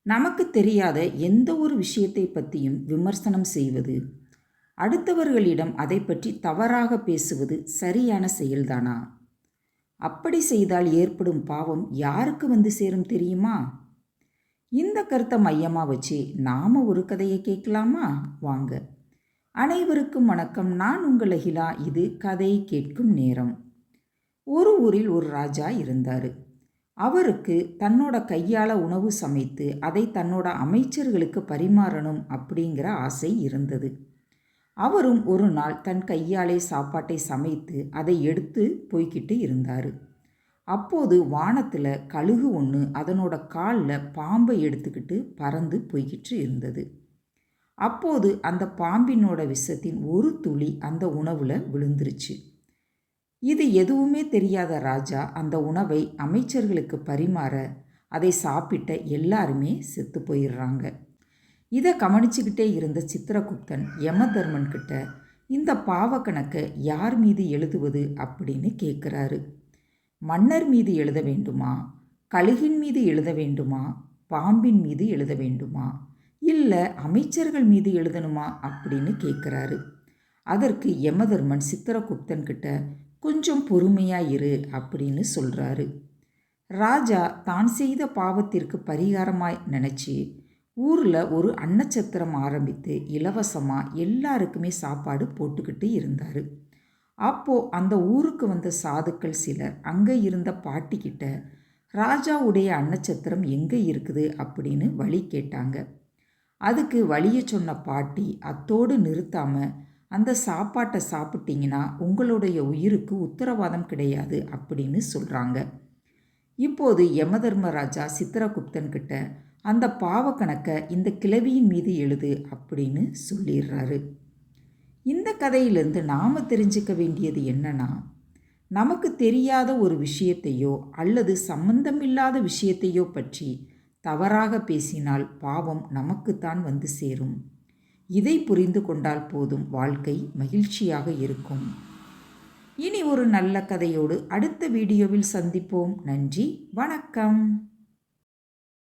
நமக்கு தெரியாத எந்த ஒரு விஷயத்தை பற்றியும் விமர்சனம் செய்வது, அடுத்தவர்களிடம் அதை பற்றி தவறாக பேசுவது சரியான செயல்தானா? அப்படி செய்தால் ஏற்படும் பாவம் யாருக்கு வந்து சேரும் தெரியுமா? இந்த கருத்தை மையமாக வச்சு நாம் ஒரு கதையை கேட்கலாமா? வாங்க. அனைவருக்கும் வணக்கம். நான் உங்கள் அகிலா. இது கதை கேட்கும் நேரம். ஒரு ஊரில் ஒரு ராஜா இருந்தார். அவருக்கு தன்னோட கையால் உணவு சமைத்து அதை தன்னோட அமைச்சர்களுக்கு பரிமாறணும் அப்படிங்கிற ஆசை இருந்தது. அவரும் ஒரு நாள் தன் கையாலே சாப்பாட்டை சமைத்து அதை எடுத்து போய்கிட்டு இருந்தார். அப்போது வானத்தில் கழுகு ஒன்று அதனோட காலில் பாம்பை எடுத்துக்கிட்டு பறந்து போய்கிட்டு இருந்தது. அப்போது அந்த பாம்பினோட விஷத்தின் ஒரு துளி அந்த உணவில் விழுந்துருச்சு. இது எதுவுமே தெரியாத ராஜா அந்த உணவை அமைச்சர்களுக்கு பரிமாற அதை சாப்பிட்ட எல்லாருமே செத்து போயிடுறாங்க. இதை கவனிச்சுக்கிட்டே இருந்த சித்திரகுப்தன் யமதர்மன் கிட்ட இந்த பாவ கணக்கை யார் மீது எழுதுவது அப்படின்னு கேட்குறாரு. மன்னர் மீது எழுத வேண்டுமா, கழுகின் மீது எழுத வேண்டுமா, பாம்பின் மீது எழுத வேண்டுமா, இல்லை அமைச்சர்கள் மீது எழுதணுமா அப்படின்னு கேட்குறாரு. அதற்கு யமதர்மன் சித்திரகுப்தன் கிட்ட கொஞ்சம் பொறுமையாக இரு அப்படின்னு சொல்கிறாரு. ராஜா தான் செய்த பாவத்திற்கு பரிகாரமாய் நினச்சி ஊரில் ஒரு அன்னச்சத்திரம் ஆரம்பித்து இலவசமாக எல்லாருக்குமே சாப்பாடு போட்டுக்கிட்டு இருந்தார். அப்போது அந்த ஊருக்கு வந்த சாதுக்கள் சிலர் அங்கே இருந்த பாட்டிக்கிட்ட ராஜாவுடைய அன்னச்சத்திரம் எங்கே இருக்குது அப்படின்னு வழி கேட்டாங்க. அதுக்கு வழியை சொன்ன பாட்டி அத்தோடு நிறுத்தாமல், அந்த சாப்பாட்டை சாப்பிட்டீங்கன்னா உங்களுடைய உயிருக்கு உத்தரவாதம் கிடையாது அப்படின்னு சொல்கிறாங்க. இப்போது யமதர்மராஜா சித்திரகுப்தன் கிட்ட அந்த பாவ கணக்கை இந்த கிழவியின் மீது எழுது அப்படின்னு சொல்லிடுறாரு. இந்த கதையிலிருந்து நாம் தெரிஞ்சுக்க வேண்டியது என்னன்னா, நமக்கு தெரியாத ஒரு விஷயத்தையோ அல்லது சம்பந்தமில்லாத விஷயத்தையோ பற்றி தவறாக பேசினால் பாவம் நமக்குத்தான் வந்து சேரும். இதை புரிந்து கொண்டால் போதும், வாழ்க்கை மகிழ்ச்சியாக இருக்கும். இனி ஒரு நல்ல கதையோடு அடுத்த வீடியோவில் சந்திப்போம். நன்றி, வணக்கம்.